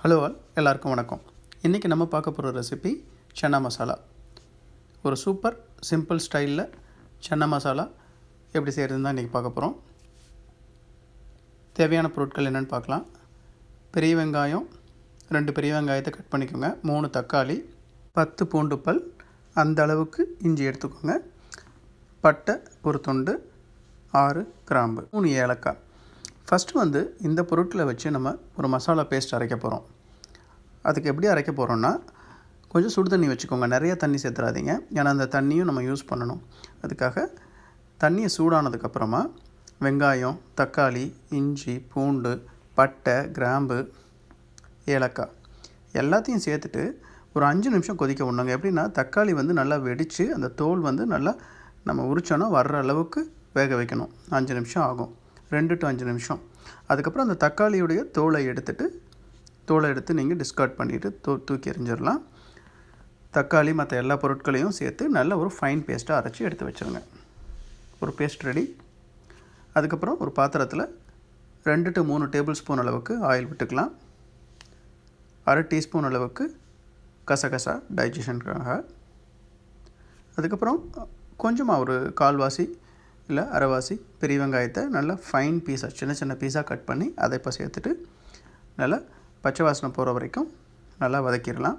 Hello all, எல்லாருக்கும் வணக்கம். இன்றைக்கி நம்ம பார்க்க போகிற ரெசிபி சன்னா மசாலா. ஒரு சூப்பர் சிம்பிள் ஸ்டைலில் சன்னா மசாலா எப்படி செய்கிறதுன்னு தான் இன்றைக்கி பார்க்க போகிறோம். தேவையான பொருட்கள் என்னென்னு பார்க்கலாம். பெரிய வெங்காயம் 2 பெரிய வெங்காயத்தை கட் பண்ணிக்கோங்க. 3 தக்காளி, 10 பூண்டு பல், அந்த அளவுக்கு இஞ்சி எடுத்துக்கோங்க. பட்டை ஒரு துண்டு, 6 கிராம்பு, 3 ஏலக்காய். ஃபஸ்ட்டு இந்த பொருட்களை வச்சு நம்ம ஒரு மசாலா பேஸ்ட் அரைக்க போகிறோம். அதுக்கு எப்படி அரைக்க போகிறோன்னா, கொஞ்சம் சுடு தண்ணி வச்சுக்கோங்க. நிறைய தண்ணி சேர்த்துறாதீங்க, ஏன்னா அந்த தண்ணியும் நம்ம யூஸ் பண்ணணும். அதுக்காக தண்ணியை சூடானதுக்கப்புறமா வெங்காயம், தக்காளி, இஞ்சி, பூண்டு, பட்டை, கிராம்பு, ஏலக்காய் எல்லாத்தையும் சேர்த்துட்டு ஒரு 5 நிமிஷம் கொதிக்க விடணுங்க. எப்படின்னா தக்காளி நல்லா வெடித்து அந்த தோல் நல்லா நம்ம உரிச்சோன்னா வர்ற அளவுக்கு வேக வைக்கணும். 5 நிமிஷம் ஆகும், 2 to 5 நிமிஷம். அதுக்கப்புறம் அந்த தக்காளியுடைய தோலை எடுத்து நீங்கள் டிஸ்கார்ட் பண்ணிவிட்டு தூக்கி எறிஞ்சிடலாம். தக்காளி மற்ற எல்லா பொருட்களையும் சேர்த்து நல்ல ஒரு ஃபைன் பேஸ்ட்டாக அரைச்சி எடுத்து வச்சுருங்க. ஒரு பேஸ்ட் ரெடி. அதுக்கப்புறம் ஒரு பாத்திரத்தில் 2 to 3 டேபிள் ஸ்பூன் அளவுக்கு ஆயில் விட்டுக்கலாம். 1/2 டீஸ்பூன் அளவுக்கு கசகசா டைஜஷனுக்காக. அதுக்கப்புறம் கொஞ்சமாக ஒரு கால்வாசி இல்லை அரைவாசி பெரிய வெங்காயத்தை நல்லா ஃபைன் பீஸாக சின்ன சின்ன பீஸாக கட் பண்ணி அதை இப்போ சேர்த்துட்டு நல்லா பச்சை வாசனை போகிற வரைக்கும் நல்லா வதக்கிடலாம்.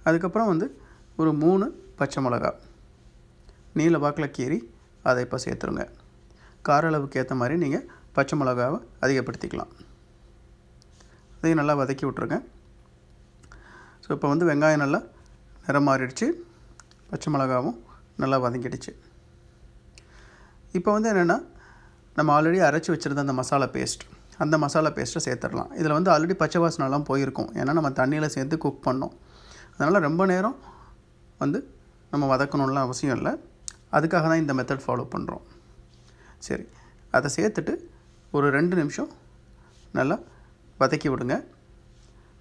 அதுக்கப்புறம் ஒரு 3 பச்சை மிளகா நீல வாக்கில் கீறி அதை இப்போ சேர்த்துருங்க. கார அளவுக்கு ஏற்ற மாதிரி நீங்கள் பச்சை மிளகாவை அதிகப்படுத்திக்கலாம். அதையும் நல்லா வதக்கி விட்ருங்க. ஸோ இப்போ வெங்காயம் நல்லா நிறம் மாறிடுச்சு, பச்சை மிளகாவும் நல்லா வதங்கிடுச்சு. இப்போ என்னென்னா, நம்ம ஆல்ரெடி அரைச்சி வச்சுருந்த அந்த மசாலா பேஸ்ட்டை சேர்த்துடலாம். இதில் ஆல்ரெடி பச்சை வாசனைலாம் போயிருக்கும், ஏன்னா நம்ம தண்ணியில் சேர்த்து குக் பண்ணோம். அதனால் ரொம்ப நேரம் நம்ம வதக்கணும்லாம் அவசியம் இல்லை. அதுக்காக தான் இந்த மெத்தட் ஃபாலோ பண்ணுறோம். சரி, அதை சேர்த்துட்டு ஒரு 2 நிமிஷம் நல்லா வதக்கி விடுங்க.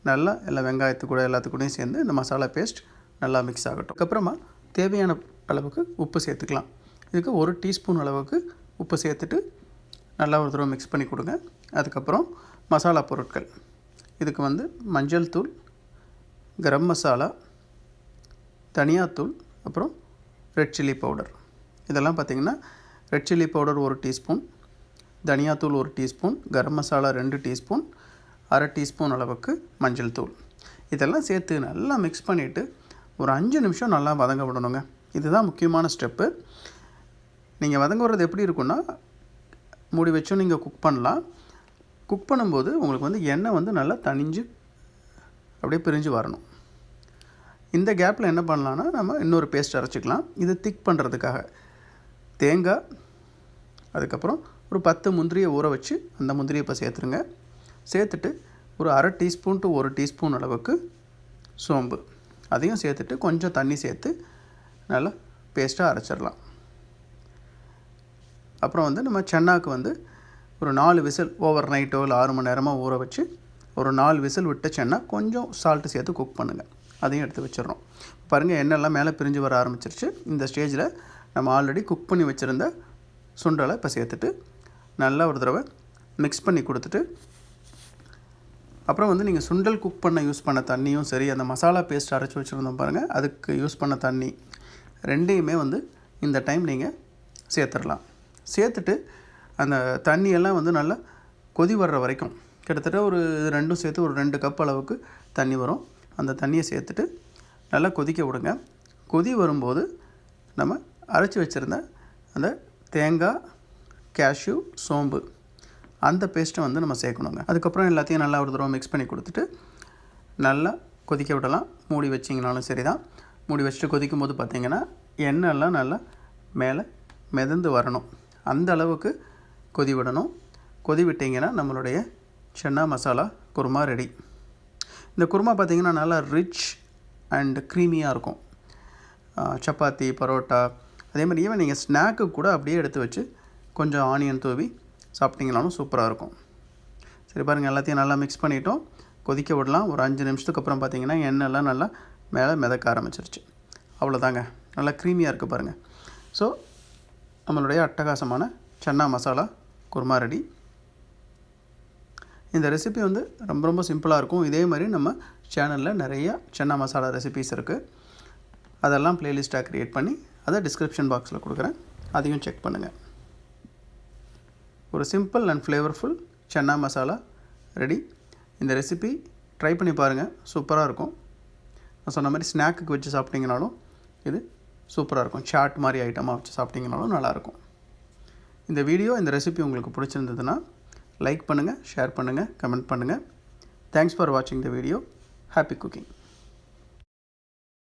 நல்லா எல்லா வெங்காயத்துக்கூட எல்லாத்துக்கூடையும் சேர்ந்து இந்த மசாலா பேஸ்ட் நல்லா மிக்ஸ் ஆகட்டும். அதுக்கப்புறமா தேவையான அளவுக்கு உப்பு சேர்த்துக்கலாம். இதுக்கு 1 டீஸ்பூன் அளவுக்கு உப்பு சேர்த்துட்டு நல்லா ஒரு தடவை மிக்ஸ் பண்ணி கொடுங்க. அதுக்கப்புறம் மசாலா பொருட்கள், இதுக்கு மஞ்சள் தூள், கரம் மசாலா, தனியாத்தூள், அப்புறம் ரெட் சில்லி பவுடர். இதெல்லாம் பார்த்திங்கன்னா ரெட் சில்லி பவுடர் 1 டீஸ்பூன், தனியாத்தூள் 1 teaspoon, garam masala 2 teaspoon, 1/2 teaspoon அளவுக்கு மஞ்சள் தூள். இதெல்லாம் சேர்த்து நல்லா மிக்ஸ் பண்ணிவிட்டு ஒரு 5 நிமிஷம் நல்லா வதங்க விடணுங்க. இதுதான் முக்கியமான ஸ்டெப்பு. நீங்கள் வதங்க விடுறது எப்படி இருக்குன்னா, மூடி வச்சும் நீங்கள் குக் பண்ணலாம். குக் பண்ணும்போது உங்களுக்கு எண்ணெய் நல்லா தணிஞ்சு அப்படியே பிரிஞ்சு வரணும். இந்த கேப்பில் என்ன பண்ணலான்னா, நம்ம இன்னொரு பேஸ்ட் அரைச்சிக்கலாம். இது திக் பண்ணுறதுக்காக தேங்காய், அதுக்கப்புறம் ஒரு 10 முந்திரியை ஊற வச்சு அந்த முந்திரியை இப்போ சேர்த்துருங்க. சேர்த்துட்டு ஒரு 1/2 டீஸ்பூன் to 1 டீஸ்பூன் அளவுக்கு சோம்பு, அதையும் சேர்த்துட்டு கொஞ்சம் தண்ணி சேர்த்து நல்லா பேஸ்ட்டாக அரைச்சிடலாம். அப்புறம் நம்ம சென்னாக்கு ஒரு 4 விசில் ஓவர் நைட்டோ இல்லை 6 மணி நேரமாக ஊற வச்சு ஒரு 4 விசில் விட்ட சென்னா கொஞ்சம் சால்ட்டு சேர்த்து குக் பண்ணுங்கள். அதையும் எடுத்து வச்சிடறோம். பாருங்கள், எண்ணெய்லாம் மேலே பிரிஞ்சு வர ஆரம்பிச்சிருச்சு. இந்த ஸ்டேஜில் நம்ம ஆல்ரெடி குக் பண்ணி வச்சுருந்த சுண்டலை இப்போ சேர்த்துட்டு நல்லா ஒரு தடவை மிக்ஸ் பண்ணி கொடுத்துட்டு, அப்புறம் நீங்கள் சுண்டல் குக் பண்ண யூஸ் பண்ண தண்ணியும் சரி, அந்த மசாலா பேஸ்ட் அரைச்சி வச்சுருந்தோம் பாருங்கள், அதுக்கு யூஸ் பண்ண தண்ணி ரெண்டையுமே இந்த டைம் நீங்கள் சேர்த்துடலாம். சேர்த்துட்டு அந்த தண்ணியெல்லாம் நல்லா கொதி வர்ற வரைக்கும், கிட்டத்தட்ட ஒரு ரெண்டும் சேர்த்து ஒரு 2 கப் அளவுக்கு தண்ணி வரும். அந்த தண்ணியை சேர்த்துட்டு நல்லா கொதிக்க விடுங்க. கொதி வரும்போது நம்ம அரைச்சி வச்சுருந்த அந்த தேங்காய், கேஷ்யூ, சோம்பு அந்த பேஸ்ட்டை நம்ம சேர்க்கணுங்க. அதுக்கப்புறம் எல்லாத்தையும் நல்லா ஒரு தடவை மிக்ஸ் பண்ணி கொடுத்துட்டு நல்லா கொதிக்க விடலாம். மூடி வச்சிங்கனாலும் சரி தான். மூடி வச்சுட்டு கொதிக்கும் போது பார்த்திங்கன்னா எண்ணெய்லாம் நல்லா மேலே மிதந்து வரணும். அந்த அளவுக்கு கொதி விடணும். கொதி விட்டிங்கன்னா நம்மளுடைய சன்னா மசாலா குருமா ரெடி. இந்த குருமா பார்த்திங்கன்னா நல்லா ரிச் அண்ட் க்ரீமியாக இருக்கும். சப்பாத்தி, பரோட்டா, அதே மாதிரி ஈவன் நீங்கள் ஸ்நாக்கு கூட அப்படியே எடுத்து வச்சு கொஞ்சம் ஆனியன் தூவி சாப்பிட்டிங்கனாலும் சூப்பராக இருக்கும். சரி பாருங்கள், எல்லாத்தையும் நல்லா மிக்ஸ் பண்ணிட்டோம். கொதிக்க விடலாம். ஒரு 5 நிமிஷத்துக்கு அப்புறம் பார்த்திங்கன்னா எண்ணெய்லாம் நல்லா மேலே மிதக்க ஆரம்பிச்சிருச்சு. அவ்வளோதாங்க, நல்லா க்ரீமியாக இருக்குது பாருங்கள். ஸோ நம்மளுடைய அட்டகாசமான சன்னா மசாலா குருமா ரெடி. இந்த ரெசிபி வந்து ரொம்ப சிம்பிளாக இருக்கும். இதே மாதிரி நம்ம சேனலில் நிறைய சன்னா மசாலா ரெசிபிஸ் இருக்குது. அதெல்லாம் ப்ளேலிஸ்ட்டாக க்ரியேட் பண்ணி அதை டிஸ்கிரிப்ஷன் பாக்ஸில் கொடுக்குறேன், அதையும் செக் பண்ணுங்கள். ஒரு simple and flavourful chana masala ready. இந்த ரெசிபி ட்ரை பண்ணி பாருங்கள், சூப்பராக இருக்கும். நான் சொன்ன மாதிரி ஸ்நாக்குக்கு வச்சு சாப்பிட்டிங்கனாலும் இது சூப்பராக இருக்கும். சாட் மாதிரி ஐட்டமாக வச்சு சாப்பிட்டிங்கனாலும் நல்லாயிருக்கும். இந்த வீடியோ, இந்த ரெசிபி உங்களுக்கு பிடிச்சிருந்ததுன்னா லைக் பண்ணுங்கள், ஷேர் பண்ணுங்கள், கமெண்ட் பண்ணுங்கள். தேங்க்ஸ் ஃபார் வாட்சிங் த வீடியோ. Happy cooking.